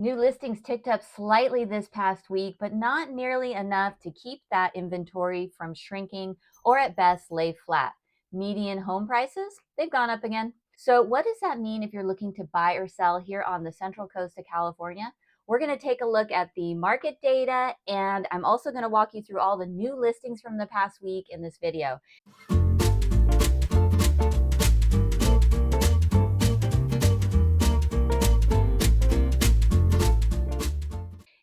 New listings ticked up slightly this past week, but not nearly enough to keep that inventory from shrinking or at best lay flat. Median home prices, they've gone up again. So, what does that mean if you're looking to buy or sell here on the central coast of California? We're going to take a look at the market data, and I'm also going to walk you through all the new listings from the past week in this video.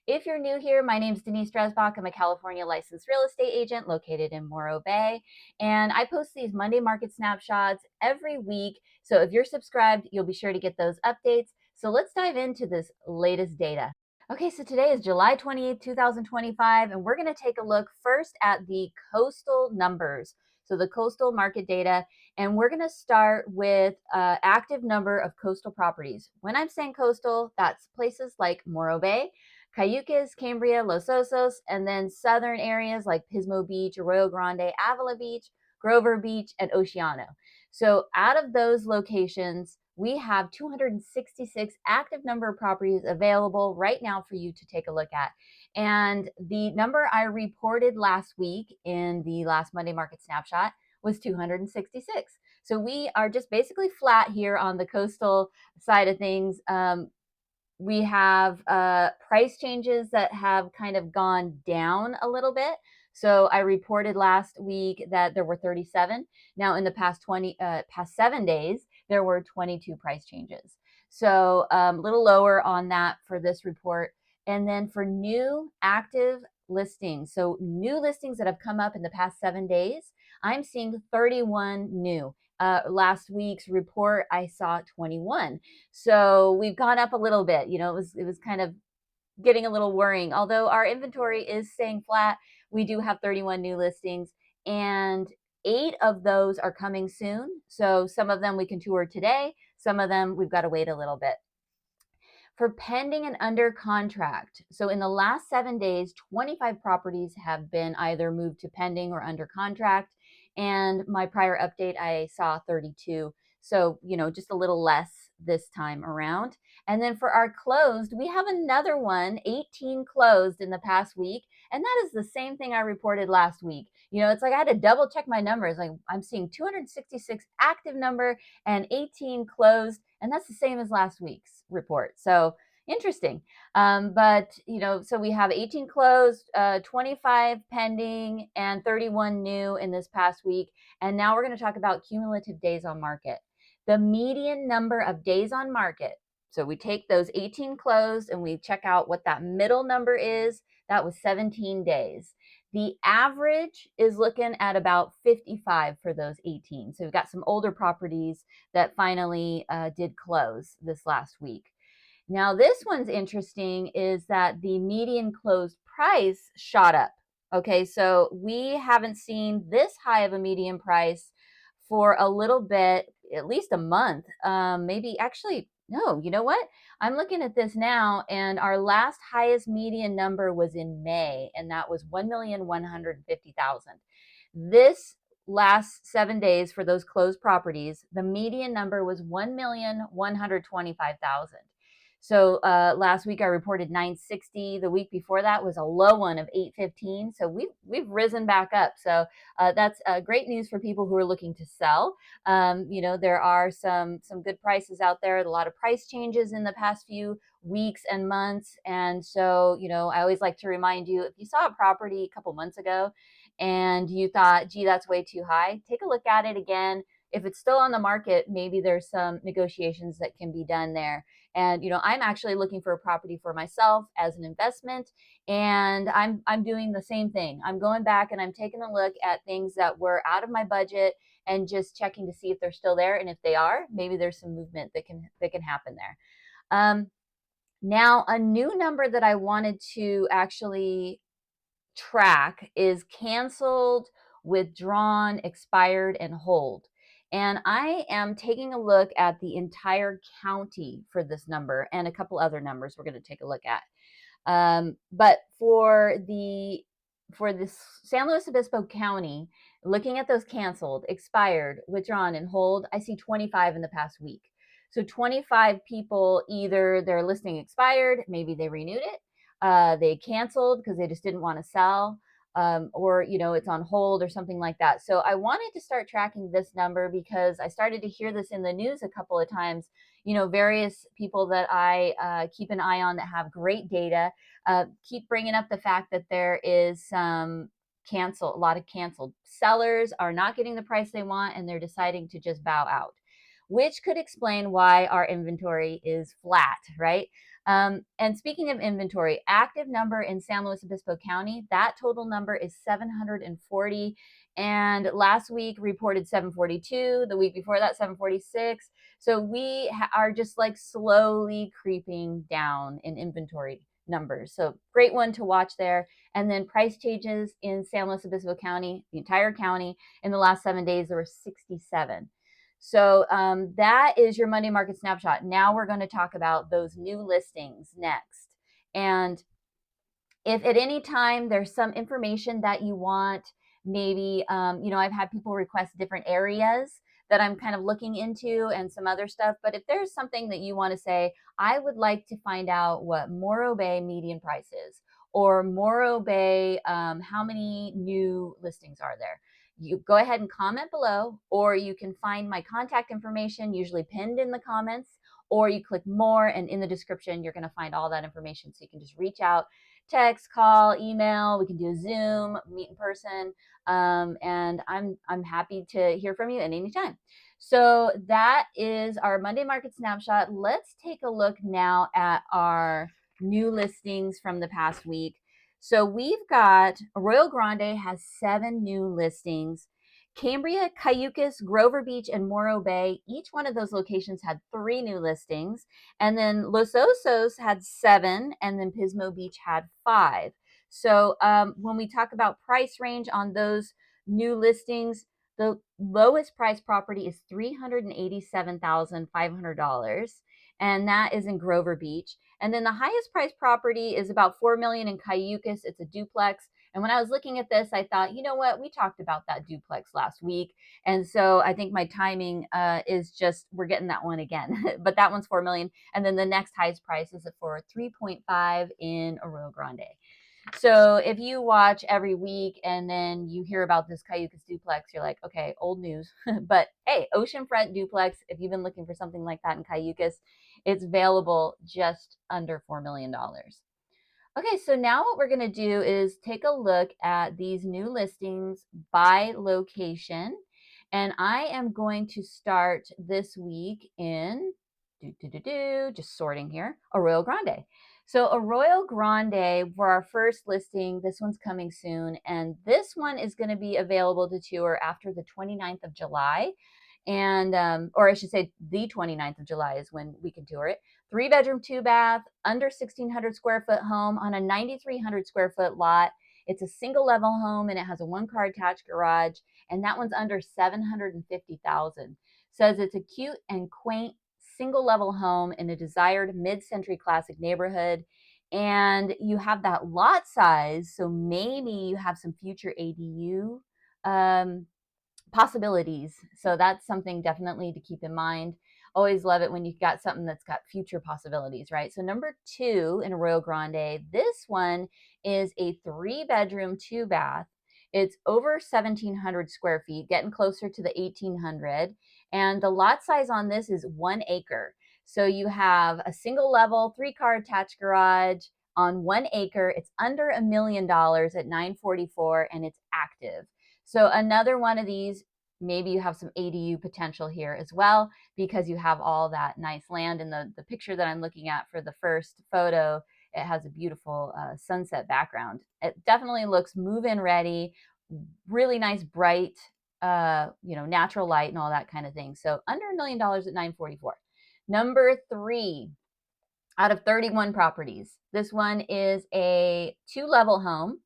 If you're new here, my name is Denise. I'm a California licensed real estate agent located in Morro Bay, and I post these Monday Market Snapshots every week. So if you're subscribed, you'll be sure to get those updates. So let's dive into this latest data. Okay, so today is July 28th, 2025, and we're going to take a look first at the coastal numbers. So the coastal market data, and we're going to start with active number of coastal properties. When I'm saying coastal, that's places like Morro Bay, Cayucos, Cambria, Los Osos, and then southern areas like Pismo Beach, Arroyo Grande, Avila Beach, Grover Beach, and Oceano. So out of those locations, we have 266 active number of properties available right now for you to take a look at. And the number I reported last week in the last Monday Market Snapshot was 266. So we are just basically flat here on the coastal side of things. We have price changes that have kind of gone down a little bit. So I reported last week that there were 37. Now in the past 7 days, there were 22 price changes. So a little lower on that for this report. And then for new active listings, so new listings that have come up in the past 7 days, I'm seeing 31 new. Last week's report, I saw 21. So we've gone up a little bit. It was kind of getting a little worrying. Although our inventory is staying flat, we do have 31 new listings, and 8 of those are coming soon. So some of them we can tour today, some of them we've got to wait a little bit. For pending and under contract, so in the last 7 days, 25 properties have been either moved to pending or under contract. And my prior update, I saw 32. So, just a little less this time around. And then for our closed, we have another one, 18 closed in the past week. And that is the same thing I reported last week. It's like I had to double check my numbers. Like I'm seeing 266 active number and 18 closed, and that's the same as last week's report. So interesting. So we have 18 closed, 25 pending, and 31 new in this past week. And now we're going to talk about cumulative days on market. The median number of days on market. So we take those 18 closed and we check out what that middle number is. That was 17 days. The average is looking at about 55 for those 18. So we've got some older properties that finally did close this last week. Now, this one's interesting is that the median closed price shot up. Okay, so we haven't seen this high of a median price for a little bit, at least a month. Maybe actually, no, you know what? I'm looking at this now, and our last highest median number was in May, and that was 1,150,000. This last 7 days for those closed properties, the median number was 1,125,000. So last week I reported 960. The week before that was a low one of 815. So we've risen back up. So that's great news for people who are looking to sell. There are some good prices out there. A lot of price changes in the past few weeks and months. And so I always like to remind you, if you saw a property a couple months ago and you thought, gee, that's way too high, take a look at it again. If it's still on the market, maybe there's some negotiations that can be done there. And I'm actually looking for a property for myself as an investment, and I'm doing the same thing. I'm going back and I'm taking a look at things that were out of my budget and just checking to see if they're still there, and if they are, maybe there's some movement that can happen there. Now, a new number that I wanted to actually track is canceled, withdrawn, expired, and hold. And I am taking a look at the entire county for this number and a couple other numbers we're going to take a look at. But for this San Luis Obispo County, looking at those canceled, expired, withdrawn, and hold, I see 25 in the past week. So 25 people, either their listing expired, maybe they renewed it, they canceled because they just didn't want to sell, or it's on hold or something like that. So I wanted to start tracking this number because I started to hear this in the news a couple of times. Various people that I keep an eye on that have great data keep bringing up the fact that there is some a lot of canceled sellers are not getting the price they want, and they're deciding to just bow out, which could explain why our inventory is flat, right? And speaking of inventory, active number in San Luis Obispo County, that total number is 740. And last week reported 742, the week before that 746. So we are just like slowly creeping down in inventory numbers. So great one to watch there. And then price changes in San Luis Obispo County, the entire county, in the last 7 days, there were 67. So that is your Monday Market Snapshot. Now we're going to talk about those new listings next. And if at any time there's some information that you want, maybe, I've had people request different areas that I'm kind of looking into and some other stuff. But if there's something that you want to say, I would like to find out what Morro Bay median price is, or Morro Bay, how many new listings are there? You go ahead and comment below, or you can find my contact information, usually pinned in the comments, or you click more, and in the description, you're going to find all that information. So you can just reach out, text, call, email. We can do a Zoom, meet in person, and I'm happy to hear from you at any time. So that is our Monday Market Snapshot. Let's take a look now at our new listings from the past week. So we've got Arroyo Grande has 7 new listings. Cambria, Cayucos, Grover Beach, and Morro Bay, each one of those locations had 3 new listings. And then Los Osos had 7, and then Pismo Beach had 5. So when we talk about price range on those new listings, the lowest price property is $387,500, and that is in Grover Beach. And then the highest price property is about $4 million in Cayucos. It's a duplex. And when I was looking at this, I thought, you know what? We talked about that duplex last week. And so I think my timing is just, we're getting that one again. But that one's $4 million. And then the next highest price is for 3.5 in Arroyo Grande. So if you watch every week and then you hear about this Cayucos duplex, you're like, okay, old news. But hey, oceanfront duplex, if you've been looking for something like that in Cayucos, it's available just under $4 million. Okay, so now what we're going to do is take a look at these new listings by location. And I am going to start this week in, just sorting here, Arroyo Grande. So Arroyo Grande, for our first listing, this one's coming soon. And this one is going to be available to tour after the 29th of July. And, or I should say the 29th of July is when we can tour it. 3-bedroom, 2-bath, under 1,600 square foot home on a 9,300 square foot lot. It's a single level home and it has a 1-car attached garage, and that one's under $750,000. Says it's a cute and quaint single level home in a desired mid-century classic neighborhood. And you have that lot size, so maybe you have some future ADU possibilities. So that's something definitely to keep in mind. Always love it when you've got something that's got future possibilities, right? So number 2 in Arroyo Grande, this one is a 3-bedroom, 2-bath. It's over 1,700 square feet, getting closer to the 1,800. And the lot size on this is 1 acre. So you have a single level, 3-car attached garage on 1 acre. It's under $1 million at 944, and it's active. So another one of these, maybe you have some ADU potential here as well, because you have all that nice land. In the picture that I'm looking at for the first photo, it has a beautiful sunset background. It definitely looks move-in ready, really nice, bright, natural light and all that kind of thing. So under $1 million at 944. Number 3 out of 31 properties. This one is a 2-level home.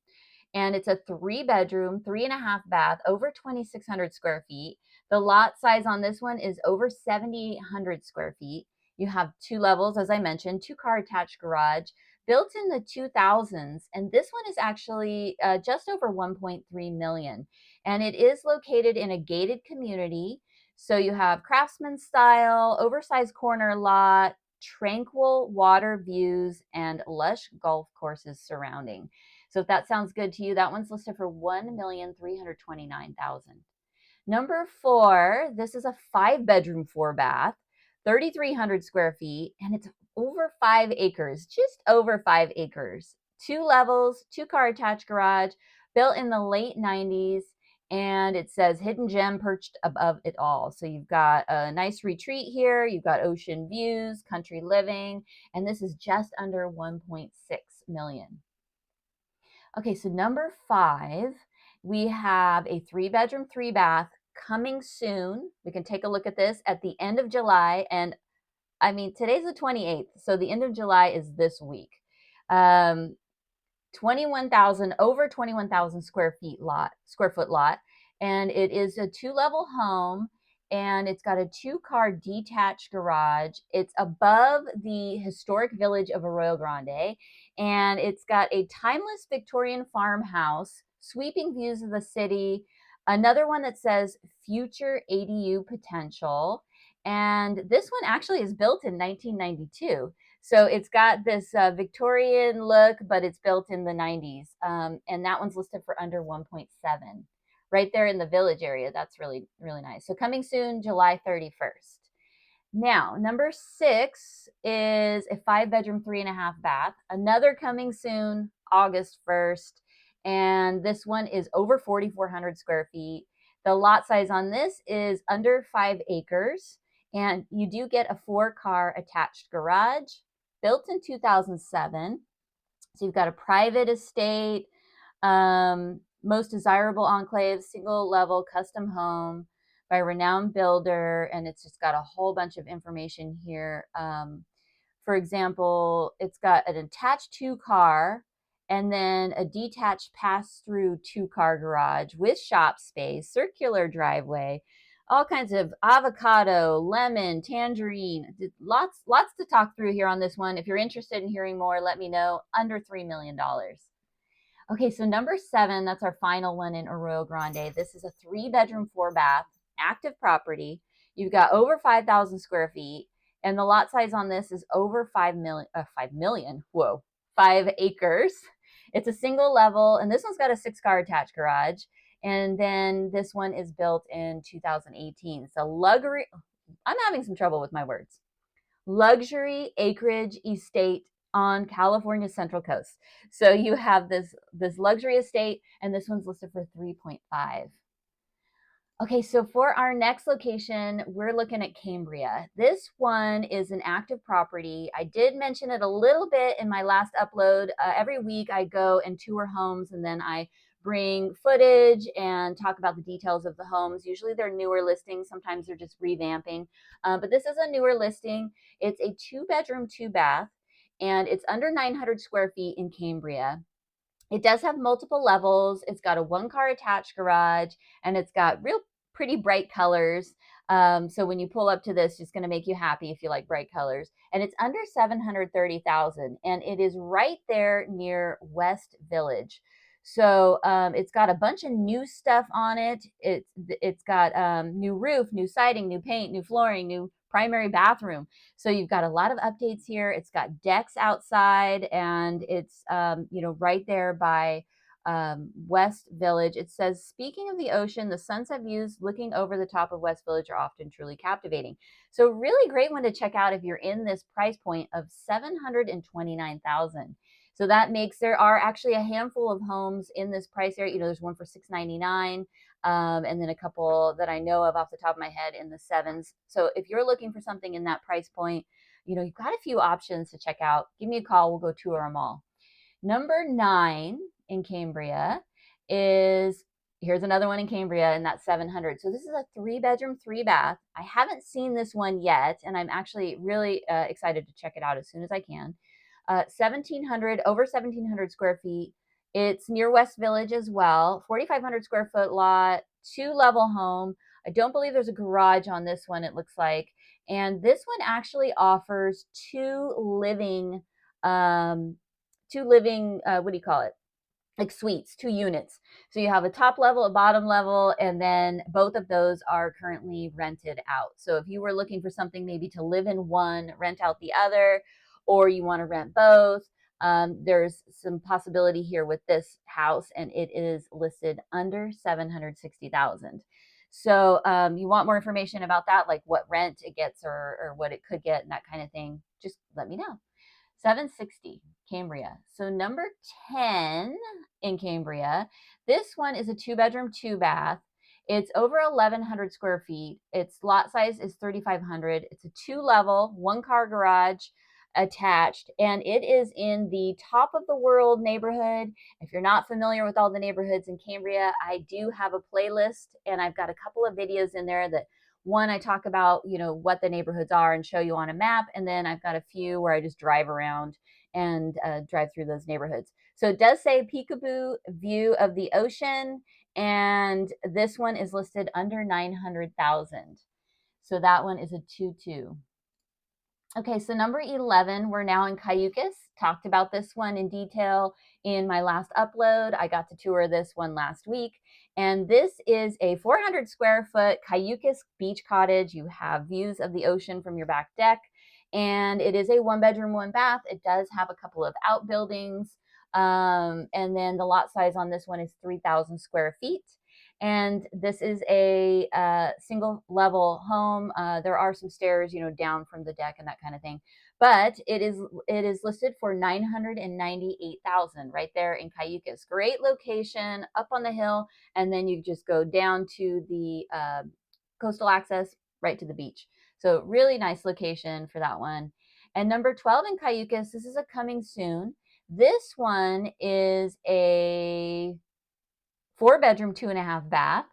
And it's a 3-bedroom, 3.5-bath, over 2,600 square feet. The lot size on this one is over 7,800 square feet. You have 2 levels, as I mentioned, 2-car attached garage, built in the 2000s. And this one is actually just over 1.3 million. And it is located in a gated community. So you have craftsman style, oversized corner lot, tranquil water views, and lush golf courses surrounding. So if that sounds good to you, that one's listed for $1,329,000. Number 4, this is a 5-bedroom, 4-bath, 3,300 square feet, and it's over 5 acres, just over 5 acres. 2 levels, 2-car attached garage, built in the late 90s, and it says hidden gem perched above it all. So you've got a nice retreat here, you've got ocean views, country living, and this is just under 1.6 million. Okay, so number 5, we have a 3-bedroom, 3-bath coming soon. We can take a look at this at the end of July. And I mean, today's the 28th, so the end of July is this week. 21,000, over 21,000 square foot lot. And it is a 2-level home, and it's got a 2-car detached garage. It's above the historic village of Arroyo Grande, and it's got a timeless Victorian farmhouse, sweeping views of the city. Another one that says future ADU potential. And this one actually is built in 1992. So it's got this Victorian look, but it's built in the 90s. And that one's listed for under 1.7, right there in the village area. That's really, really nice. So coming soon, July 31st. Now, number 6 is a 5-bedroom, 3.5-bath. Another coming soon, August 1st. And this one is over 4,400 square feet. The lot size on this is under 5 acres. And you do get a 4-car attached garage, built in 2007. So you've got a private estate, most desirable enclave, single level custom home by a renowned builder. And it's just got a whole bunch of information here. For example, it's got an attached 2-car and then a detached pass-through 2-car garage with shop space, circular driveway, all kinds of avocado, lemon, tangerine, lots to talk through here on this one. If you're interested in hearing more, let me know. Under $3 million. Okay, so number 7, that's our final one in Arroyo Grande. This is a 3-bedroom, 4-bath, active property. You've got over 5,000 square feet, and the lot size on this is over 5 million, whoa, 5 acres. It's a single level, and this one's got a 6-car attached garage. And then this one is built in 2018. So luxury, I'm having some trouble with my words. Luxury acreage estate on California's Central Coast. So you have this luxury estate, and this one's listed for 3.5. Okay, so for our next location, we're looking at Cambria. This one is an active property. I did mention it a little bit in my last upload. Every week I go and tour homes, and then I bring footage and talk about the details of the homes. Usually they're newer listings. Sometimes they're just revamping. But this is a newer listing. It's a 2-bedroom, 2-bath, and it's under 900 square feet in Cambria. It does have multiple levels. It's got a 1-car attached garage, and it's got real pretty bright colors. So when you pull up to this, it's going to make you happy if you like bright colors. And it's under 730,000, and it is right there near West Village. So it's got a bunch of new stuff on it. It's got new roof, new siding, new paint, new flooring, new primary bathroom. So you've got a lot of updates here. It's got decks outside, and it's right there by West Village. It says, speaking of the ocean, the sunset views looking over the top of West Village are often truly captivating. So really great one to check out if you're in this price point of $729,000. So that makes, there are actually a handful of homes in this price area. There's one for $699, and then a couple that I know of off the top of my head in the 7s. So if you're looking for something in that price point, you've got a few options to check out. Give me a call. We'll go tour them all. Number 9 in Cambria is, here's another one in Cambria in that 700. So this is a 3-bedroom, 3-bath. I haven't seen this one yet, and I'm actually really excited to check it out as soon as I can. 1,700, over 1,700 square feet. It's near West Village as well. 4,500 square foot lot, 2-level home. I don't believe there's a garage on this one, it looks like. And this one actually offers two living, what do you call it? like suites, 2 units. So you have a top level, a bottom level, and then both of those are currently rented out. So if you were looking for something maybe to live in one, rent out the other, or you want to rent both, there's some possibility here with this house, and it is listed under 760,000. So you want more information about that, like what rent it gets or what it could get and that kind of thing, just let me know. 760, Cambria. So number 10 in Cambria, this one is a 2-bedroom, 2-bath. It's over 1,100 square feet. Its lot size is 3,500. It's a 2-level, 1-car garage attached, and it is in the top of the world neighborhood. If you're not familiar with all the neighborhoods in Cambria, I do have a playlist, and I've got a couple of videos in there that one, I talk about, what the neighborhoods are and show you on a map. And then I've got a few where I just drive around and drive through those neighborhoods. So it does say peekaboo view of the ocean. And this one is listed under 900,000. So that one is a 2-2. Okay, so number 11, we're now in Cayucos. Talked about this one in detail in my last upload. I got to tour this one last week. And this is a 400 square foot Cayucos beach cottage. You have views of the ocean from your back deck. And it is a 1-bedroom, 1-bath. It does have a couple of outbuildings. And then the lot size on this one is 3,000 square feet. And this is a single level home. There are some stairs, down from the deck and that kind of thing. But it is listed for 998,000 right there in Cayucos. Great location, up on the hill, and then you just go down to the coastal access right to the beach. So really nice location for that one. And number 12 in Cayucos, this is a coming soon. This one is a 4-bedroom, 2.5-bath,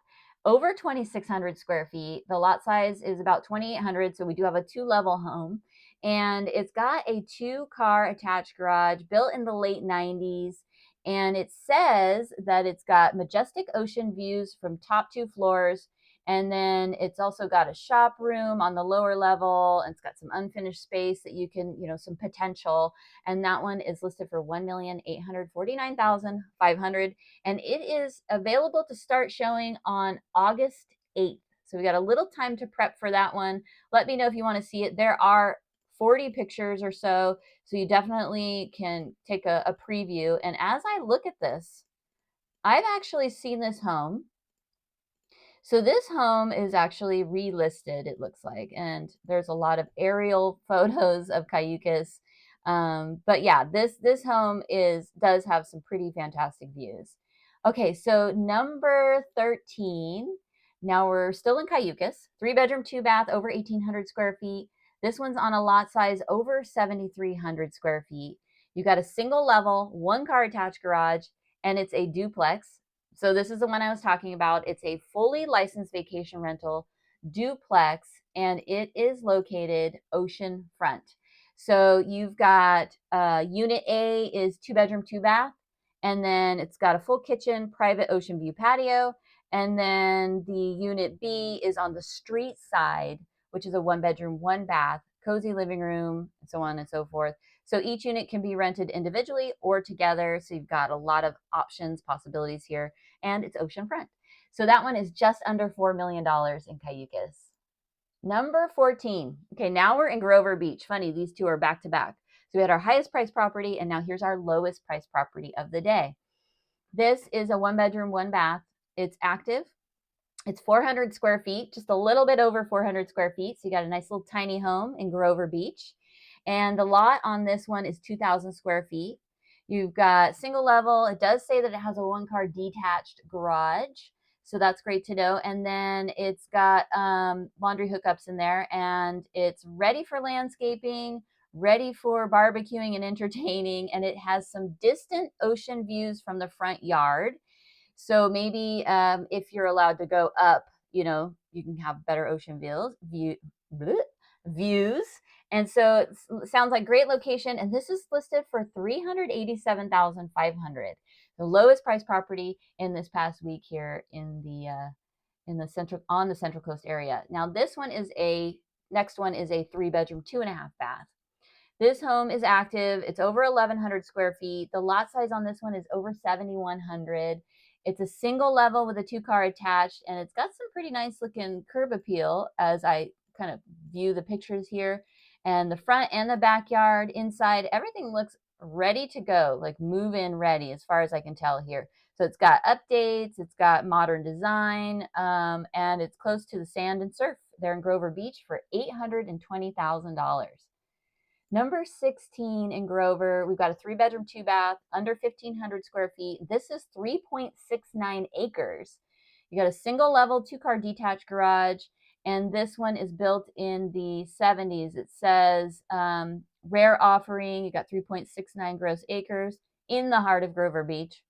over 2,600 square feet. The lot size is about 2,800, so we do have a 2-level home. And it's got a 2-car attached garage built in the late 90s. And it says that it's got majestic ocean views from top 2 floors. And then it's also got a shop room on the lower level. And it's got some unfinished space that you can, some potential. And that one is listed for 1,849,500. And it is available to start showing on August 8th. So we got a little time to prep for that one. Let me know if you want to see it. There are 40 pictures or so you definitely can take a preview. And as I look at this, I've actually seen this home. So this home is actually relisted, it looks like, and there's a lot of aerial photos of Cayucos. But yeah, this home does have some pretty fantastic views. Okay, so number 13. Now we're still in Cayucos, 3-bedroom, 2-bath, over 1,800 square feet. This one's on a lot size over 7,300 square feet. You got a single level, 1-car attached garage, and it's a duplex. So this is the one I was talking about. It's a fully licensed vacation rental duplex, and it is located ocean front. So you've got unit A is 2-bedroom, 2-bath, and then it's got a full kitchen, private ocean view patio. And then the unit B is on the street side, which is a 1-bedroom, 1-bath, cozy living room, and so on and so forth. So each unit can be rented individually or together. So you've got a lot of options, possibilities here, and it's oceanfront. So that one is just under $4 million in Cayucos. Number 14. Okay, now we're in Grover Beach. Funny, these two are back to back. So we had our highest price property, and now here's our lowest price property of the day. This is a 1-bedroom, 1-bath. It's active. It's 400 square feet, just a little bit over 400 square feet. So you got a nice little tiny home in Grover Beach. And the lot on this one is 2,000 square feet. You've got single level. It does say that it has a 1-car detached garage. So that's great to know. And then it's got laundry hookups in there, and it's ready for landscaping, ready for barbecuing and entertaining. And it has some distant ocean views from the front yard. So maybe if you're allowed to go up, you can have better ocean views. And so it sounds like great location. And this is listed for $387,500, the lowest price property in this past week here in the Central Coast area. Now this one is next one is a 3-bedroom, 2.5-bath. This home is active. It's over 1,100 square feet. The lot size on this one is over 7,100. It's a single level with a 2-car attached, and it's got some pretty nice looking curb appeal as I kind of view the pictures here. And the front and the backyard, inside, everything looks ready to go, like move in ready as far as I can tell here. So it's got updates, it's got modern design, and it's close to the sand and surf there in Grover Beach for $820,000. Number 16 in Grover, we've got a 3-bedroom, 2-bath, under 1,500 square feet. This is 3.69 acres. You got a single level, 2-car detached garage, and this one is built in the 70s. It says rare offering. You got 3.69 gross acres in the heart of Grover Beach.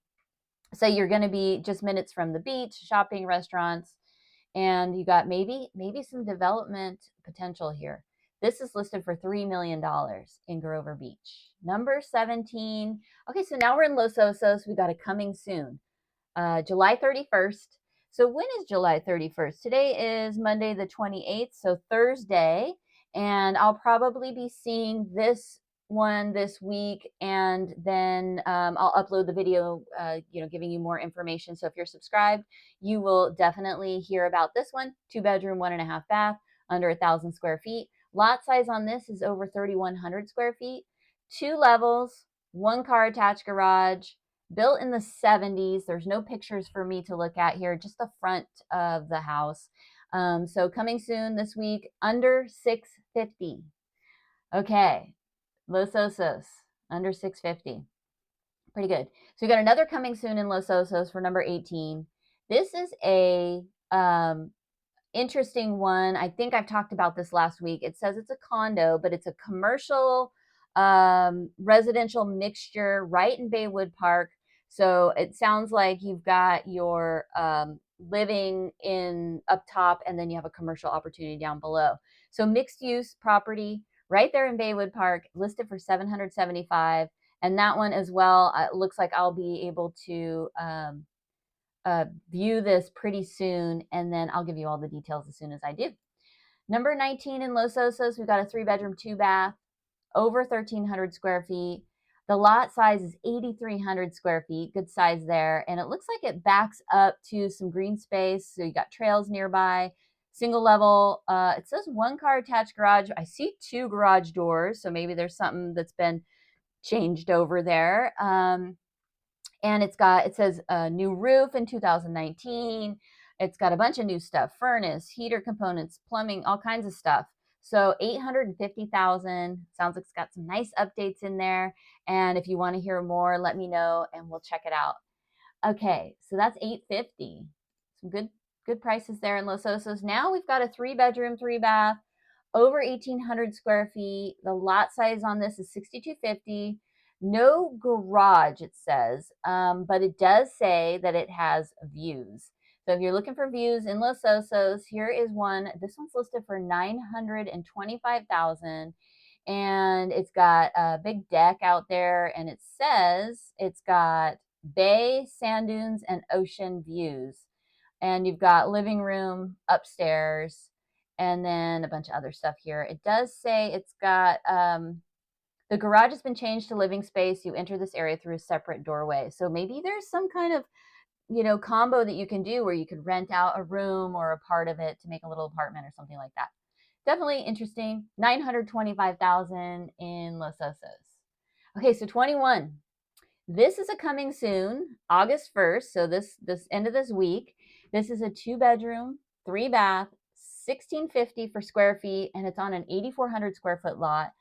So you're going to be just minutes from the beach, shopping, restaurants, and you got maybe some development potential here. This is listed for $3 million in Grover Beach. Number 17. Okay, so now we're in Los Osos. We got a coming soon, July 31st. So when is July 31st? Today is Monday the 28th, so Thursday, and I'll probably be seeing this one this week, and then I'll upload the video, giving you more information. So if you're subscribed, you will definitely hear about this one. 2-bedroom, 1.5 bath, under 1,000 square feet. Lot size on this is over 3,100 square feet. 2 levels, 1-car attached garage, built in the 70s. There's no pictures for me to look at here, just the front of the house. So coming soon this week, under 650. Okay, Los Osos, under 650. Pretty good. So we got another coming soon in Los Osos for number 18. This is a interesting one. I think I've talked about this last week. It says it's a condo, but it's a commercial residential mixture right in Baywood Park. So it sounds like you've got your living in up top, and then you have a commercial opportunity down below. So mixed use property right there in Baywood Park, listed for $775. And that one as well, looks like I'll be able to view this pretty soon, and then I'll give you all the details as soon as I do. Number 19 in Los Osos, we've got a 3-bedroom, 2-bath, over 1,300 square feet. The lot size is 8,300 square feet, good size there. And it looks like it backs up to some green space. So you got trails nearby, single level. It says 1-car attached garage. I see 2 garage doors. So maybe there's something that's been changed over there. And it says a new roof in 2019. It's got a bunch of new stuff, furnace, heater components, plumbing, all kinds of stuff. So 850,000. Sounds like it's got some nice updates in there. And if you want to hear more, let me know and we'll check it out. Okay, so that's 850. Some good prices there in Los Osos. Now we've got a 3-bedroom, 3-bath, over 1,800 square feet. The lot size on this is 6,250. No garage, it says, but it does say that it has views. So if you're looking for views in Los Osos, here is one. This one's listed for $925,000, and it's got a big deck out there, and it says it's got bay, sand dunes, and ocean views. And you've got living room upstairs, and then a bunch of other stuff here. It does say it's got the garage has been changed to living space. You enter this area through a separate doorway. So maybe there's some kind of, combo that you can do where you could rent out a room or a part of it to make a little apartment or something like that. Definitely interesting. 925,000 in Los Osos. Okay, so 21. This is a coming soon, August 1st. So this end of this week. This is a 2-bedroom, 3-bath, 1,650 for square feet, and it's on an 8,400 square foot lot.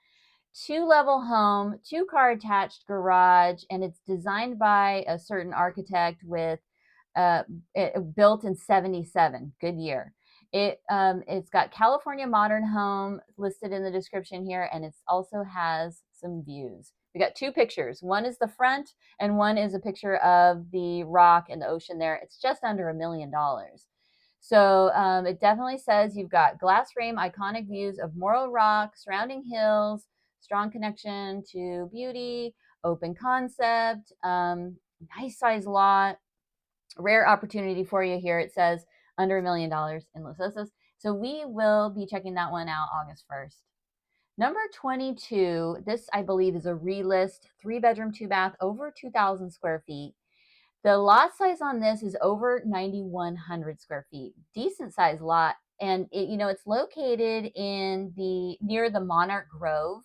2-level home, 2-car attached garage, and it's designed by a certain architect with built in 77. Good year. It's got California modern home listed in the description here, and it also has some views. We got 2 pictures. One is the front, and one is a picture of the rock and the ocean there. It's just under $1 million. So it definitely says you've got glass frame, iconic views of Morro Rock, surrounding hills, strong connection to beauty, open concept, nice size lot, rare opportunity for you here. It says under $1 million in Los Osos. So we will be checking that one out August 1st. Number 22, this I believe is a relist, 3-bedroom, 2-bath, over 2,000 square feet. The lot size on this is over 9,100 square feet. Decent sized lot. And it's located near the Monarch Grove.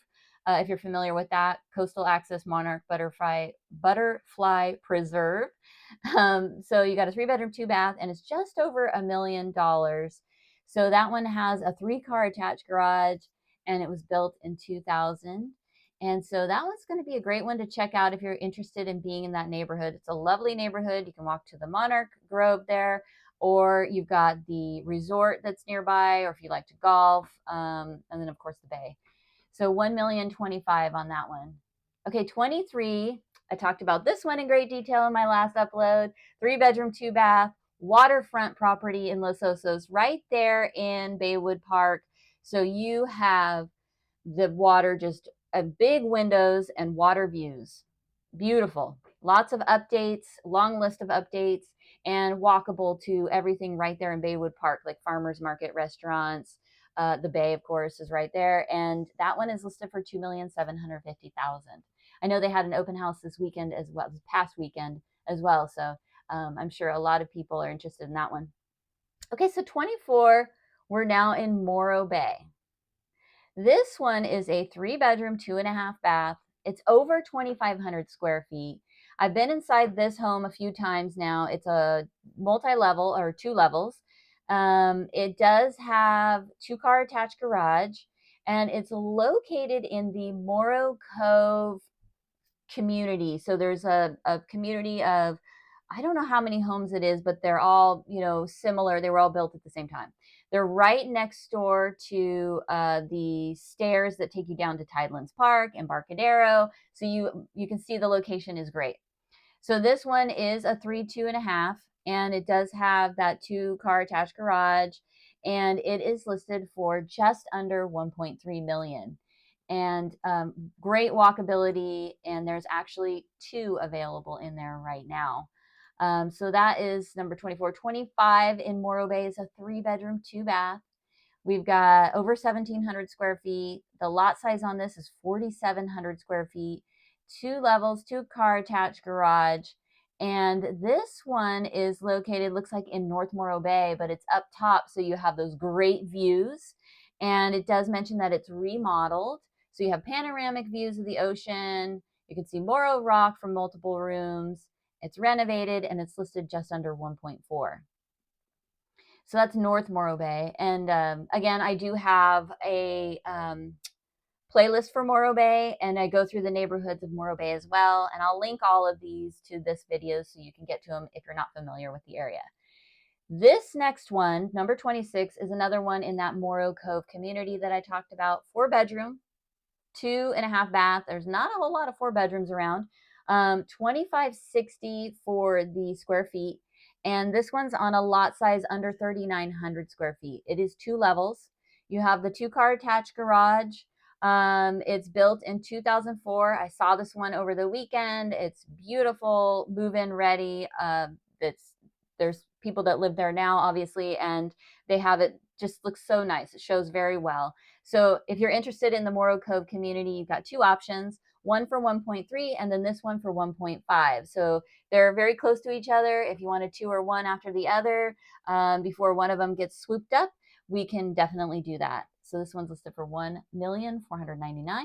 If you're familiar with that, Coastal Access Monarch Butterfly Preserve. So you got a 3-bedroom, 2-bath, and it's just over $1 million. So that one has a 3-car attached garage, and it was built in 2000. And so that one's going to be a great one to check out if you're interested in being in that neighborhood. It's a lovely neighborhood. You can walk to the Monarch Grove there, or you've got the resort that's nearby, or if you like to golf, and then of course the bay. So 1,025,000 on that one. Okay, 23. I talked about this one in great detail in my last upload. 3-bedroom, 2-bath, waterfront property in Los Osos, right there in Baywood Park. So you have the water, just big windows and water views. Beautiful. Lots of updates, long list of updates, and walkable to everything right there in Baywood Park, like farmers market, restaurants. The bay, of course, is right there. And that one is listed for $2,750,000. I know they had an open house this weekend as well, this past weekend as well. So I'm sure a lot of people are interested in that one. Okay, so 24, we're now in Morro Bay. This one is a 3-bedroom, 2.5-bath. It's over 2,500 square feet. I've been inside this home a few times now. It's a multi-level, or 2 levels. It does have 2-car attached garage, and it's located in the Morro Cove community. So there's a community of, I don't know how many homes it is, but they're all, similar. They were all built at the same time. They're right next door to the stairs that take you down to Tidelands Park, Embarcadero. So you can see the location is great. So this one is a 3, 2.5, and it does have that 2-car attached garage, and it is listed for just under 1.3 million. And great walkability, and there's actually 2 available in there right now. So that is number 24. 25 in Morro Bay is a 3-bedroom, 2-bath. We've got over 1,700 square feet. The lot size on this is 4,700 square feet, 2 levels, 2-car attached garage. And this one is located, looks like in North Morro Bay, but it's up top, so you have those great views. And it does mention that it's remodeled. So you have panoramic views of the ocean. You can see Morro Rock from multiple rooms. It's renovated, and it's listed just under 1.4. So that's North Morro Bay. And again, I do have a playlist for Morro Bay, and I go through the neighborhoods of Morro Bay as well. And I'll link all of these to this video so you can get to them if you're not familiar with the area. This next one, number 26, is another one in that Morro Cove community that I talked about. 4-bedroom, 2.5-bath. There's not a whole lot of 4 bedrooms around. 2,560 for the square feet. And this one's on a lot size under 3,900 square feet. It is 2 levels. You have the 2-car attached garage. It's built in 2004. I saw this one over the weekend. It's beautiful, move-in ready. There's people that live there now, obviously, and they have it, just looks so nice. It shows very well. So if you're interested in the Morro Cove community, you've got 2 options, one for 1.3 and then this one for 1.5. So they're very close to each other. If you want to tour one after the other before one of them gets swooped up, we can definitely do that. So this one's listed for $1,499,000.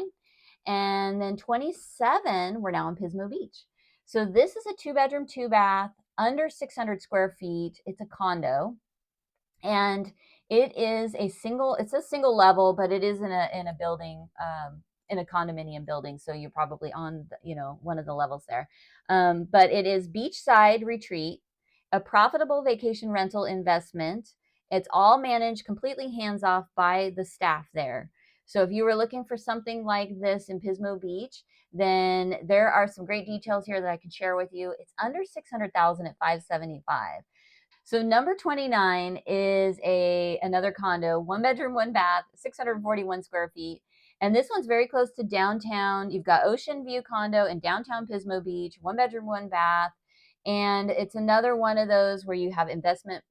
And then 27, we're now in Pismo Beach. So this is a 2-bedroom, 2-bath, under 600 square feet. It's a condo. And it is it's a single level, but it is in a building, in a condominium building. So you're probably on, one of the levels there. But it is beachside retreat, a profitable vacation rental investment. It's all managed completely hands off by the staff there. So if you were looking for something like this in Pismo Beach, then there are some great details here that I can share with you. It's under 600,000 at 575. So number 29 is another condo, 1-bedroom, 1-bath, 641 square feet. And this one's very close to downtown. You've got Ocean View condo in downtown Pismo Beach, 1-bedroom, 1-bath. And it's another one of those where you have investment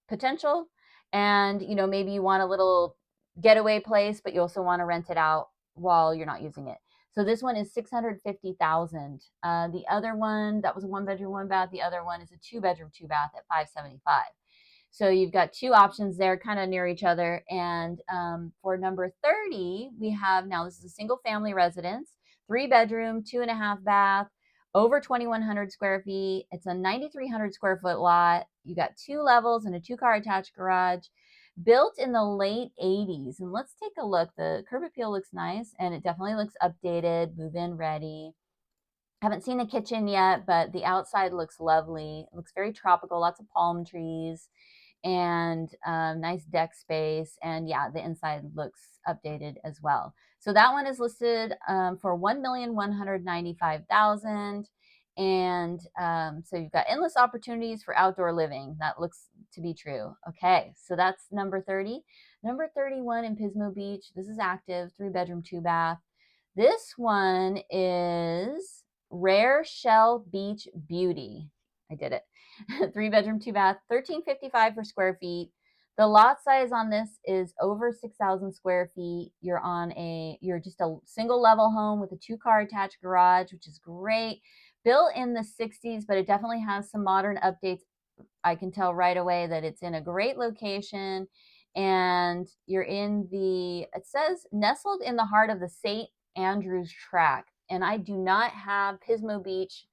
potential, and maybe you want a little getaway place, but you also want to rent it out while you're not using it. So this one is $650,000. The other one, that was a 1-bedroom, 1-bath. The other one is a 2-bedroom, 2-bath at $575. So you've got two options there, kind of near each other. And for number 30, we have, now this is a single family residence, 3-bedroom, 2.5-bath, over 2,100 square feet. It's a 9,300 square foot lot. You got 2 levels and a 2-car attached garage, built in the late 80s. And let's take a look. The curb appeal looks nice, and it definitely looks updated, move-in ready. Haven't seen the kitchen yet, but the outside looks lovely. It looks very tropical, lots of palm trees, and nice deck space. And yeah, the inside looks updated as well. So that one is listed for $1,195,000. And so you've got endless opportunities for outdoor living. That looks to be true. Okay, so that's number 30. Number 31 in Pismo Beach. This is active, 3-bedroom, 2-bath. This one is Rare Shell Beach Beauty. I did it. 3-bedroom, 2-bath, $1,355 per square feet. The lot size on this is over 6,000 square feet. You're just a single level home with a 2-car attached garage, which is great. Built in the 60s, but it definitely has some modern updates. I can tell right away that it's in a great location, and you're it says nestled in the heart of the St. Andrews Track. And I do not have Pismo Beach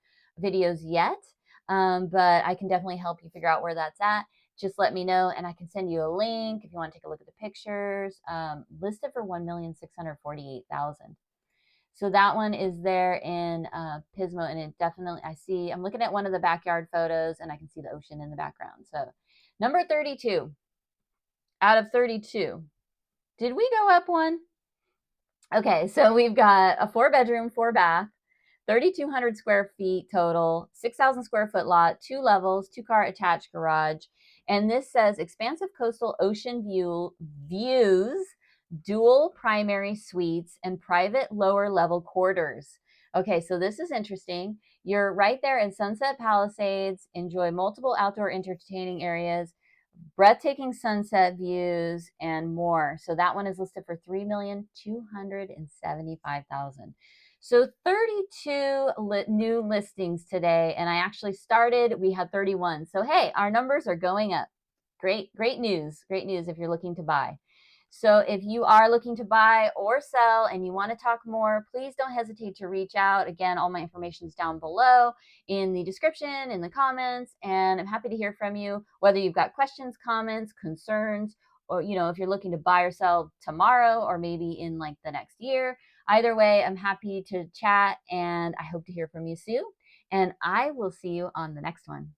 videos yet, but I can definitely help you figure out where that's at. Just let me know, and I can send you a link if you want to take a look at the pictures. Listed for $1,648,000. So that one is there in Pismo, and it definitely, I'm looking at one of the backyard photos, and I can see the ocean in the background. So number 32 out of 32. Did we go up one? Okay, so we've got a 4-bedroom, 4-bath, 3,200 square feet total, 6,000 square foot lot, 2 levels, 2-car attached garage. And this says expansive coastal ocean views, dual primary suites, and private lower level quarters. Okay, so this is interesting. You're right there in Sunset Palisades. Enjoy multiple outdoor entertaining areas, breathtaking sunset views, and more. So that one is listed for $3,275,000. So 32 new listings today, and I actually we had 31. So hey, our numbers are going up. Great news if you're looking to buy. So if you are looking to buy or sell and you want to talk more, please don't hesitate to reach out. Again, all my information is down below in the description, in the comments, and I'm happy to hear from you, whether you've got questions, comments, concerns, or if you're looking to buy or sell tomorrow or maybe in like the next year. Either way, I'm happy to chat, and I hope to hear from you soon. And I will see you on the next one.